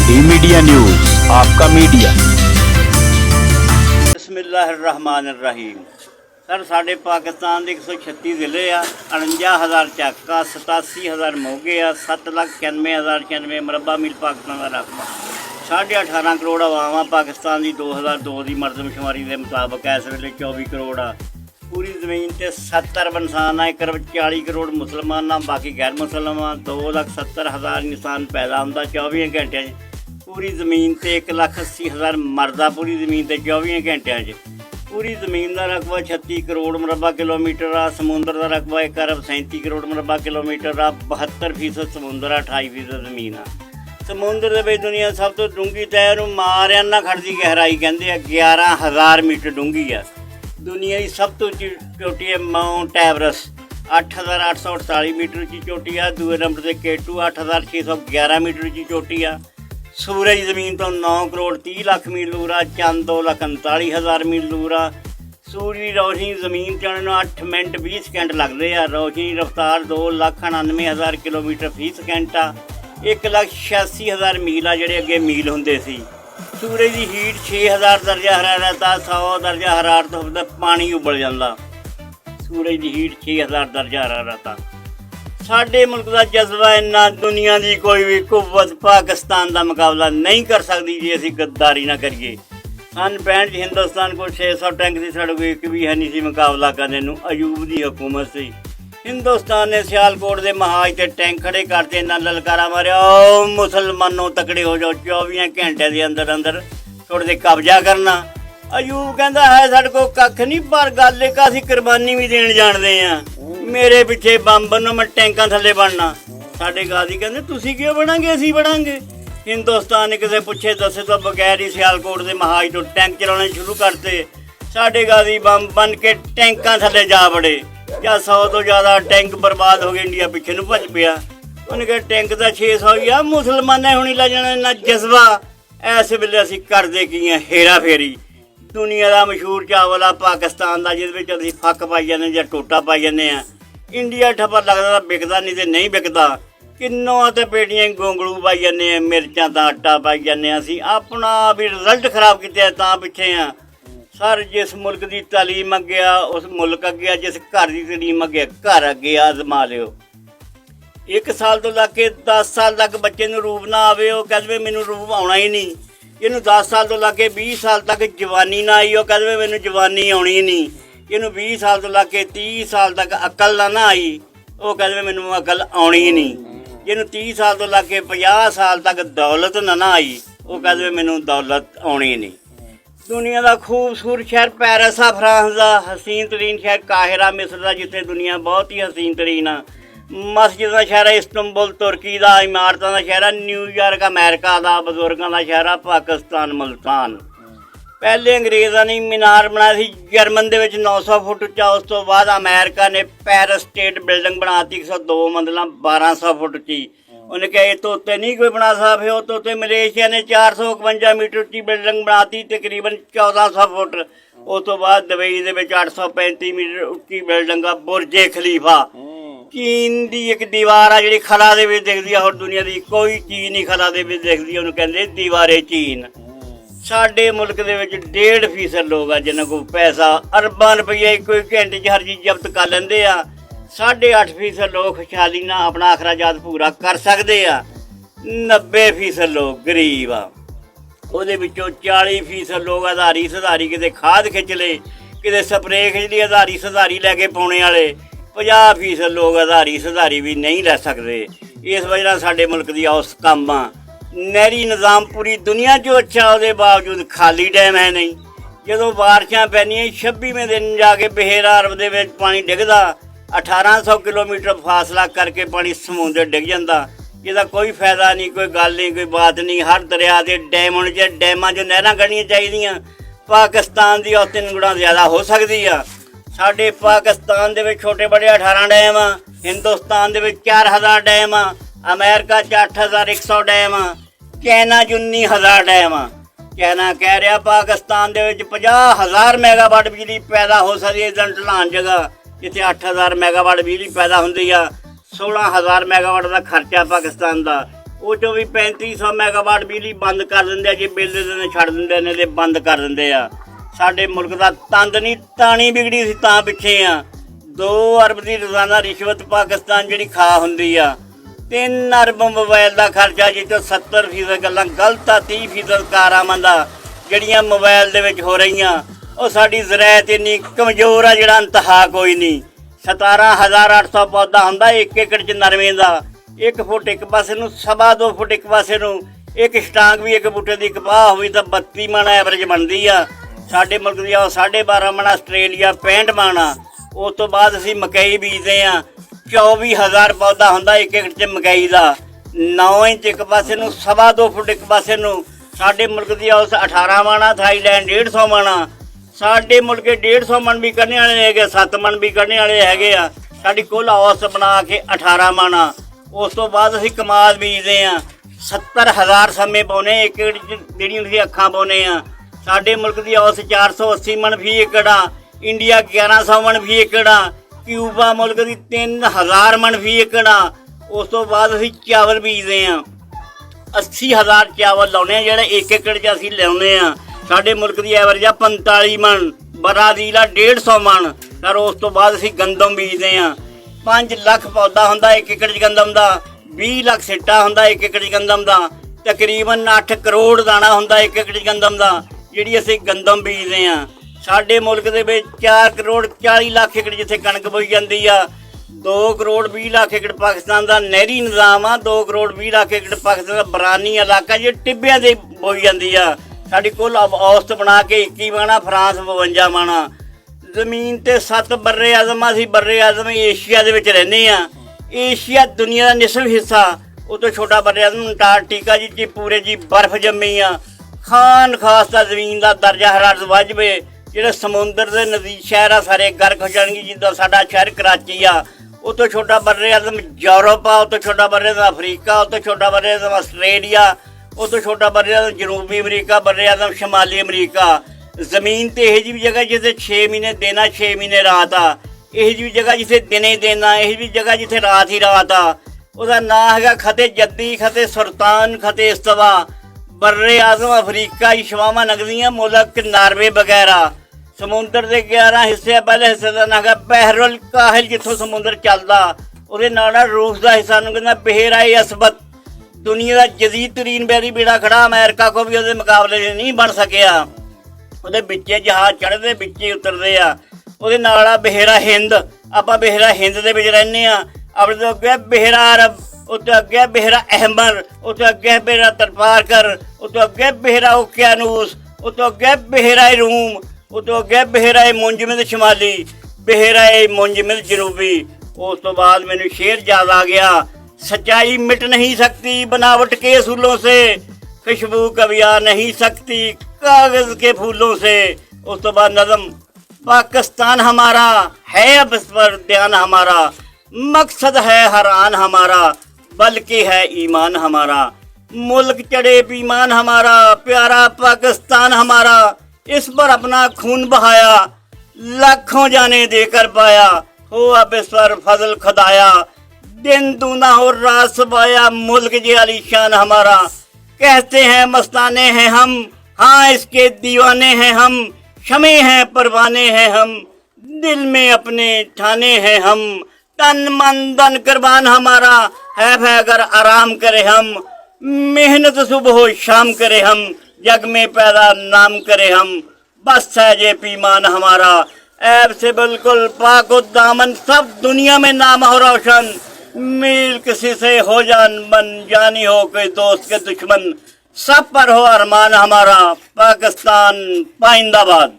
D media news, आपका media. बिस्मिल्लाहिर्रहमानिर्रहीम। Sir साढ़े पाकिस्तान के 136 जिले आ, 49,000 ਚੱਕ ਆ, 87,000 ਮੋਗੇ आ, 7,91,096 ਮਰਬਾ ਮੀਲ ਪਾਕਿस्तान का रकबा, 18.5 करोड़ आवाम आ पाकिस्तान की 2002 की मरदमशुमारी के मुताबिक इस वे 24 करोड़ आ। पूरी जमीन से 70 अरब इंसान आ, 1,40 करोड़ मुसलमान आ, बाकी गैर मुसलमान 2,70,000 इंसान पैदा होंदा 24 घंटे। पूरी ज़मीन से 1,80,000 मरदा, पूरी ज़मीन से 24 घंटे। पूरी ज़मीन का रकबा 36 करोड़ मुरबा किलोमीटर आ, समुद्र का रकबा 1 अरब 37 करोड़ मुरबा किलोमीटर आ, 72% समुद्र आ, 28% ज़मीन आ। समुद्र के दुनिया सब तो डूंगी तय मारियाना खड़ की गहराई कहते 11,000 मीटर डूंगी आ। दुनिया की सब तो चोटी है माउंट एवरेस्ट, 8,848 मीटर की चोटी आ। दूसरे नंबर से केटू 8,611 मीटर की चोटी आ। सूरज ज़मीन तो 9 करोड़ 30 लाख मील दूर आ। चंद 2,39,000 मील दूर आ। सूर्य रोशनी ज़मीन चढ़ने 8 मिनट 20 सेकंड लगते हैं। रोशनी रफ्तार 2,99,000 किलोमीटर फी सेकंड आ। 1,86,000 मील आ ਜਿਹੜੇ ਅੱਗੇ ਮੀਲ ਹੁੰਦੇ ਸੀ। सूरज की हीट 6,000 दर्जा हरारत आ, 100 दर्जा हरारत होता पानी उबल जाता। सूरज की हीट 6,000 दर्जा हरारत आ। साडे मुल्क का जज्बा इन्ना दुनिया की कोई भी कुव्वत पाकिस्तान का मुकाबला नहीं कर सकती जे असीं गद्दारी ना करिए। सन 65 हिंदुस्तान को 600 टैंक की साढ़े कोई एक भी है नहीं सी मुकाबला करने नूं। अयूब की हुकूमत सी। हिंदुस्तान ने सियालकोट के महाज से टैंक खड़े करते इन्ना ललकारा मारिया, ओ मुसलमानों तकड़े हो जाओ, 24 घंटे के अंदर अंदर थोड़े कब्जा करना। अयूब कहता है साढ़े को कख नहीं, पर गल एक असीं कुरबानी भी देन जानते हैं। मेरे पिछे बंब बनो, मैं टैंकां थल्ले बनना। साढ़े गाजी कहते तुसीं क्यों बनांगे, असीं बनांगे। हिंदुस्तान ने किसी पुछे दसे तो बगैर ही सियालकोट के महाज तो टैंक चलाने शुरू करते। साढ़े गाजी बंब बन के टैंकां थल्ले जा बड़े। या 100 तो ज़्यादा टैंक बर्बाद हो गए, इंडिया पिछे नूं भज पिया। उन्हें कहा टैंक तो 600 ही आ, मुसलमाने हुणी ला जाना इन्ना जज्बा। इस वेले असीं करदे की आ हेरा फेरी। दुनिया का मशहूर चावल आ पाकिस्तान का, जिहदे विच असीं फक पाई जाने या टोटा पाई जाने आ। इंडिया ठप्पा लगदा बिकदा नहीं तो नहीं बिकदा। किन्नों ते पेटियां गोंगलू पाई जाने, मिर्चां दा आटा पाई जाने। असीं अपना भी रिजल्ट खराब किया तां पिछे आ। सर जिस मुल्क की तालीम अगे आ उस मुल्क अगे आ, जिस घर की तालीम अगे घर अगे आजमा लियो। 1 साल तो लग के 10 साल तक बच्चे नूं रूप ना आवे, वो कहदे मैनूं रूप आउणा ही नहीं। इहनूं 10 साल तो लग के 20 साल तक जवानी ना आई, वो कहदे मैनूं जवानी आउणी नहीं। इहनूं 20 साल तो लग के 30 साल तक अकल ना आई, वो कहदे मैनूं अकल आउणी नहीं। इहनूं 30 साल तो लग के 50 साल तक दौलत ना आई, वो कहदे मैनूं दौलत आउणी नहीं। दुनिया का खूबसूरत शहर पेरिस आ, फ्रांस का हसीन तरीन शहर काहिरा मिस्र का, जिथे दुनिया बहुत ही हसीन तरीन आ। मस्जिद का शहर है इस्तांबुल तुर्की का, इमारतों का शहर है न्यूयॉर्क अमेरिका का, बजुर्गों का शहर है पाकिस्तान मुल्तान। पहले अंग्रेज़ों ने मीनार बनाया सी जर्मन दे विच 900 फुट उच्चा। उस तो बाद अमेरिका ने पेरिस स्टेट बिल्डिंग बनाती 102 मंजिला 1200 फुट उच्ची। उन्हें कहा ये तो उत्ते नहीं कोई बना सकते हो। तो उत्ते मलेशिया ने 451 मीटर उच्ची बिल्डिंग बनाती तकरीबन 1400 फुट। उस तो बाद दुबई दे विच 835 मीटर उच्ची बिल्डिंग आ बुर्जे खलीफा। चीन की एक दीवार आ जी खला दे विच दिखदी आ, और दुनिया की कोई चीज़ नहीं खला दे विच दिखदी, उन्हें कहते दीवारे चीन। साडे मुल्क दे विच 1.5% लोग आ जिन्हां कोल पैसा अरबां रुपये कोई घंटे च हर चीज़ जब्त कर लेंदे आ। 8.5% लोग खुशहाली ना अपना अखराजात पूरा कर सकते आ। 90% लोग गरीब आ। ਉਹਦੇ ਵਿੱਚੋਂ 40% ਲੋਕ ਆਧਾਰੀ ਸੁਧਾਰੀ ਕਿਤੇ ਖਾਦ ਖਿੱਚ ਲਏ, ਕਿਤੇ ਸਪਰੇ ਖਿੱਚ ਲਈ ਆਧਾਰੀ ਸੁਧਾਰੀ ਲੈ ਕੇ ਪਾਉਣੇ ਵਾਲੇ। 50% ਲੋਕ ਆਧਾਰੀ ਸੁਧਾਰੀ ਵੀ ਨਹੀਂ ਲੈ ਸਕਦੇ। ਇਸ ਵਜ੍ਹਾ ਨਾਲ ਸਾਡੇ ਮੁਲਕ ਦੀ ਔਸਤ ਕੰਮ ਆ। ਨਹਿਰੀ ਨਿਜ਼ਾਮ ਪੂਰੀ ਦੁਨੀਆ 'ਚੋਂ ਅੱਛਾ, ਉਹਦੇ ਬਾਵਜੂਦ ਖਾਲੀ ਡੈਮ ਹੈ ਨਹੀਂ। ਜਦੋਂ ਬਾਰਿਸ਼ਾਂ ਪੈਂਦੀਆਂ 26ਵੇਂ ਦਿਨ ਜਾ ਕੇ ਬਹਿਰਾ ਅਰਬ ਦੇ ਵਿੱਚ ਪਾਣੀ ਡਿੱਗਦਾ, 1800 किलोमीटर फासला करके पानी समुद्र डिग जाता। जिसका कोई फायदा नहीं, कोई गल नहीं, कोई बात नहीं। हर दरिया के डैम होने चाहिए, डैमां 'चों नहरां कढणियां चाहिए। पाकिस्तान की 3 गुणा ज़्यादा हो सकती है। साडे पाकिस्तान दे विच छोटे बड़े 18 डैम आ, हिंदुस्तान दे विच 4000 डैम आ, अमेरिका 8100 डैम आ, चाइना 19000 डैम आ। चाइना कह रहा पाकिस्तान दे विच 50,000 मैगावाट बिजली पैदा हो सकती है। ढलान जगह जिथे 8000 मैगावाट बिजली पैदा होंदी आ, 16,000 मैगावाट का खर्चा पाकिस्तान का। ਉਹ 'ਚੋਂ ਵੀ 3500 ਮੈਗਾਵਾਟ ਬਿਜਲੀ ਬੰਦ ਕਰ ਦਿੰਦੇ ਆ, ਜੇ ਬਿੱਲ ਦੇ ਦਿਨ ਛੱਡ ਦਿੰਦੇ ਨੇ ਤੇ ਬੰਦ ਕਰ ਦਿੰਦੇ ਆ। ਸਾਡੇ ਮੁਲਕ ਦਾ ਤੰਦ ਨਹੀਂ ਤਾਣੀ ਵਿਗੜੀ ਸੀ ਤਾਂ ਪਿੱਛੇ ਆ। 2 ਅਰਬ ਦੀ ਰੋਜ਼ਾਨਾ ਰਿਸ਼ਵਤ ਪਾਕਿਸਤਾਨ ਜਿਹੜੀ ਖਾ ਹੁੰਦੀ ਆ। 3 ਅਰਬ ਮੋਬਾਈਲ ਦਾ ਖਰਚਾ, ਜਿਸ ਤੋਂ 70% ਗੱਲਾਂ ਗਲਤ ਆ, 30% ਕਾਰਾਮੰਦ ਆ ਜਿਹੜੀਆਂ ਮੋਬਾਈਲ ਦੇ ਵਿੱਚ ਹੋ ਰਹੀਆਂ। ਉਹ ਸਾਡੀ ਜ਼ਰਾਇਤ ਇੰਨੀ ਕਮਜ਼ੋਰ ਆ ਜਿਹੜਾ ਇੰਤਹਾ ਕੋਈ ਨਹੀਂ। 17,800 ਪੌਦਾ ਹੁੰਦਾ 1 ਏਕੜ 'ਚ ਨਰਮੇ ਦਾ। 1 ਫੁੱਟ ਇੱਕ ਪਾਸੇ ਨੂੰ, 2.25 ਫੁੱਟ ਇੱਕ ਪਾਸੇ ਨੂੰ। ਇੱਕ ਸਟਾਂਗ ਵੀ ਇੱਕ ਬੂਟੇ ਦੀ ਕਪਾਹ ਹੋਈ ਤਾਂ 32 ਮਣ ਐਵਰੇਜ ਬਣਦੀ ਆ। ਸਾਡੇ ਮੁਲਕ ਦੀ 12.5 ਮਣ, ਆਸਟ੍ਰੇਲੀਆ 65 ਮਣ ਆ। ਉਸ ਤੋਂ ਬਾਅਦ ਅਸੀਂ ਮਕਈ ਬੀਜਦੇ ਆ। 24,000 ਪੌਦਾ ਹੁੰਦਾ 1 ਏਕੜ 'ਚ ਮਕਈ ਦਾ। 9 ਇੰਚ ਇੱਕ ਪਾਸੇ ਨੂੰ, 2.25 ਫੁੱਟ ਇੱਕ ਪਾਸੇ ਨੂੰ। ਸਾਡੇ ਮੁਲਕ ਦੀ ਔਸਤ 18 ਮਣ ਆ, ਥਾਈਲੈਂਡ 150 ਮਣ ਆ। ਸਾਡੇ ਮੁਲਕ 150 ਮਣ ਵੀ ਕੱਢਣੇ ਵਾਲੇ ਹੈਗੇ, 7 ਮਣ ਵੀ ਕੱਢਣੇ ਵਾਲੇ ਹੈਗੇ ਆ। ਸਾਡੀ ਕੁੱਲ ਔਸਤ ਬਣਾ ਕੇ 18 ਮਣ ਆ। ਉਸ ਤੋਂ ਬਾਅਦ ਅਸੀਂ ਕਮਾਦ ਬੀਜਦੇ ਆ। 70,000 ਸਮੇਂ ਪਾਉਨੇ 1 ਏਕੜ 'ਚ, ਜਿਹੜੀਆਂ ਤੁਸੀਂ ਅੱਖਾਂ ਪਾਉਨੇ ਆ। ਸਾਡੇ ਮੁਲਕ ਦੀ ਔਸਤ 480 ਮਣ ਫੀ ਏਕੜ ਆ। ਇੰਡੀਆ 1100 ਮਣ ਫੀ ਏਕੜ ਆ। ਕਿਊਬਾ ਮੁਲਕ ਦੀ 3000 ਮਣ ਫੀ ਏਕੜ ਆ। ਉਸ ਤੋਂ ਬਾਅਦ ਅਸੀਂ ਚਾਵਲ ਬੀਜਦੇ ਆ। 80,000 ਚਾਵਲ ਲਾਉਨੇ ਆ, ਜਿਹੜੇ 1 ਏਕੜ 'ਚ ਅਸੀਂ ਲਿਆਉਂਦੇ ਆ। ਸਾਡੇ ਮੁਲਕ ਦੀ ਐਵਰੇਜ ਆ 45 ਮਣ, ਬਰਾਜ਼ੀਲ ਆ 150 ਮਣ। ਪਰ ਉਸ ਤੋਂ ਬਾਅਦ ਅਸੀਂ ਗੰਦਮ ਬੀਜਦੇ ਆ। 5 ਲੱਖ ਪੌਦਾ ਹੁੰਦਾ 1 ਏਕੜ 'ਚ ਗੰਦਮ ਦਾ। 20 ਲੱਖ ਸਿੱਟਾ ਹੁੰਦਾ 1 ਏਕੜ 'ਚ ਗੰਦਮ ਦਾ। ਤਕਰੀਬਨ 8 ਕਰੋੜ ਦਾਣਾ ਹੁੰਦਾ 1 ਏਕੜ 'ਚ ਗੰਦਮ ਦਾ, ਜਿਹੜੀ ਅਸੀਂ ਗੰਦਮ ਬੀਜਦੇ ਆ। ਸਾਡੇ ਮੁਲਕ ਦੇ ਵਿੱਚ 4 ਕਰੋੜ 40 ਲੱਖ ਏਕੜ ਜਿੱਥੇ ਕਣਕ ਬੋਈ ਜਾਂਦੀ ਆ। 2 ਕਰੋੜ 20 ਲੱਖ ਏਕੜ ਪਾਕਿਸਤਾਨ ਦਾ ਨਹਿਰੀ ਨਿਜ਼ਾਮ ਆ। 2 ਕਰੋੜ 20 ਲੱਖ ਏਕੜ ਪਾਕਿਸਤਾਨ ਦਾ ਬਰਾਨੀ ਇਲਾਕਾ ਜੇ ਟਿੱਬਿਆਂ ਦੇ ਬੋਈ ਜਾਂਦੀ ਆ। ਸਾਡੀ ਕੁੱਲ ਔਸਤ ਬਣਾ ਕੇ 21 ਮਣ, ਫਰਾਂਸ 52 ਮਣ। ਜ਼ਮੀਨ ਤੇ 7 ਬਰਰੇ ਆਜ਼ਮ, ਅਸੀਂ ਬਰਰੇ ਆਜ਼ਮ ਏਸ਼ੀਆ ਦੇ ਵਿੱਚ ਰਹਿੰਦੇ ਆ। ਏਸ਼ੀਆ ਦੁਨੀਆ ਦਾ ਨਿਸਫ ਹਿੱਸਾ। ਉਹ ਤੋਂ ਛੋਟਾ ਬਰਰੇ ਆਜ਼ਮ ਅੰਟਾਰਕਟਿਕਾ ਜੀ ਪੂਰੇ ਜੀ ਬਰਫ਼ ਜੰਮੀ ਆ। ਖਾਨ ਖਾਸ ਦਾ ਜ਼ਮੀਨ ਦਾ ਦਰਜਾ ਹਰਾਰਤ ਵਾਜਬੇ। ਜਿਹੜੇ ਸਮੁੰਦਰ ਦੇ ਨਜ਼ਦੀਕ ਸ਼ਹਿਰ ਆ ਸਾਰੇ ਗਰਕ ਹੋ ਜਾਣਗੇ, ਜਿੱਦਾਂ ਸਾਡਾ ਸ਼ਹਿਰ ਕਰਾਚੀ ਆ। ਉਹ ਤੋਂ ਛੋਟਾ ਬਰਰੇ ਆਜ਼ਮ ਯੂਰਪ ਆ। ਉਹ ਤੋਂ ਛੋਟਾ ਬਰਰੇ ਆਜ਼ਮ ਅਫਰੀਕਾ। ਉਹ ਤੋਂ ਛੋਟਾ ਬਰਰੇ ਆਜ਼ਮ ਆਸਟ੍ਰੇਲੀਆ। ਉਹ ਤੋਂ ਛੋਟਾ ਬਰਰੇ ਆਜ਼ਮ ਜਨੂਬੀ ਅਮਰੀਕਾ। ਬਰਰੇ ਆਜ਼ਮ ਸ਼ਮਾਲੀ ਅਮਰੀਕਾ। ਜ਼ਮੀਨ ਤੇ ਇਹੋ ਜਿਹੀ ਵੀ ਜਗ੍ਹਾ ਜਿੱਥੇ 6 ਮਹੀਨੇ ਦਿਨ ਆ, 6 ਮਹੀਨੇ ਰਾਤ ਆ। ਇਹੋ ਜਿਹੀ ਜਗ੍ਹਾ ਜਿੱਥੇ ਦਿਨੇ ਦਿਨ ਆ, ਇਹੋ ਜਿਹੀ ਜਗ੍ਹਾ ਜਿੱਥੇ ਰਾਤ ਹੀ ਰਾਤ ਆ। ਉਹਦਾ ਨਾਂ ਹੈਗਾ ਖਤੇ ਜੱਦੀ, ਖਤੇ ਸੁਲਤਾਨ, ਖਤੇ ਇਸਤਵਾ। ਬਰਰੇ ਆਜ਼ਮ ਅਫਰੀਕਾ ਹੀ ਸ਼ਵਾਵਾਂ ਨਗਦੀਆਂ, ਮੁਲਕ ਨਾਰਵੇ ਵਗੈਰਾ। ਸਮੁੰਦਰ ਦੇ 11 ਹਿੱਸੇ ਆ। ਪਹਿਲੇ ਹਿੱਸੇ ਦਾ ਨਾਂ ਹੈਗਾ ਬਹਿਰੁਲ ਕਾਹਿਲ, ਜਿੱਥੋਂ ਸਮੁੰਦਰ ਚੱਲਦਾ। ਉਹਦੇ ਨਾਲ ਰੂਸ ਦਾ ਹਿੱਸਾ ਨੂੰ ਕਹਿੰਦਾ ਬਹਿਰਾਏ ਅਸਬਤ। ਦੁਨੀਆ ਦਾ ਜਦੀਦ ਤਰੀਨ ਬੈਰੀ ਬੇੜਾ ਖੜਾ ਅਮਰੀਕਾ ਕੋ ਵੀ ਉਹਦੇ ਮੁਕਾਬਲੇ ਨਹੀਂ ਬਣ ਸਕਿਆ। ਉਹਦੇ ਵਿੱਚੇ ਜਹਾਜ਼ ਚੜ੍ਹਦੇ, ਵਿੱਚੇ ਉਤਰਦੇ ਆ। ਉਹਦੇ ਨਾਲ ਆ ਬਹਿਰਾ ਹਿੰਦ। ਆਪਾਂ ਬਹਿਰਾ ਹਿੰਦ ਦੇ ਵਿੱਚ ਰਹਿੰਦੇ ਆ। ਆਪਣੇ ਤੋਂ ਅੱਗੇ ਬਹਿਰਾ ਅਰਬ, ਉਹ ਤੋਂ ਅੱਗੇ ਬਹਿਰਾ ਅਹਿਮਰ, ਉਹ ਤੋਂ ਅੱਗੇ ਬਹਿਰਾ ਤਰਪਾਰਕਰ, ਉਹ ਤੋਂ ਅੱਗੇ ਬਹਿਰਾ ਓਕਿਆਨੂਸ, ਉਹ ਤੋਂ ਅੱਗੇ ਬਹਿਰਾ ਰੂਮ, ਉਹ ਤੋਂ ਅੱਗੇ ਬਹਿਰਾ ਮੁੰਜਮਦ ਸ਼ਮਾਲੀ, ਬਹਿਰਾ मुंजमिल जनूबी। उस तो बाद मैंने शेर याद आ गया, सच्चाई मिट नहीं सकती बनावट के असूलों से, खुशबू कभी आ नहीं सकती कागज के फूलों से। उस तो बाद नज़म, पाकिस्तान हमारा है अब इस पर ध्यान हमारा, मकसद है हरान हमारा बल्कि है ईमान हमारा। मुल्क चढ़े ईमान हमारा, प्यारा पाकिस्तान हमारा, इस पर अपना खून बहाया, लाखों जाने देकर पाया, हो अब इस पर फजल खुदाया, दिन दूना हो रात सबाया, मुल्क जे आलीशान हमारा। कहते हैं मस्ताने हैं हम, हाँ इसके दीवाने हैं हम, शमे हैं परवाने हैं हम, दिल में अपने ठाने हैं हम, तन मन धन कुर्बान हमारा है अगर आराम करे हम, मेहनत सुबह हो शाम करे हम, जग में पैदा नाम करे हम, बस है ये पीमान हमारा। ऐब से बिल्कुल पाक दामन, सब दुनिया में नाम हो रोशन, मील किसी से हो जान मन, जानी हो कोई दोस्त के दुश्मन, सब पर हो अरमान हमारा। पाकिस्तान पाइंदाबाद।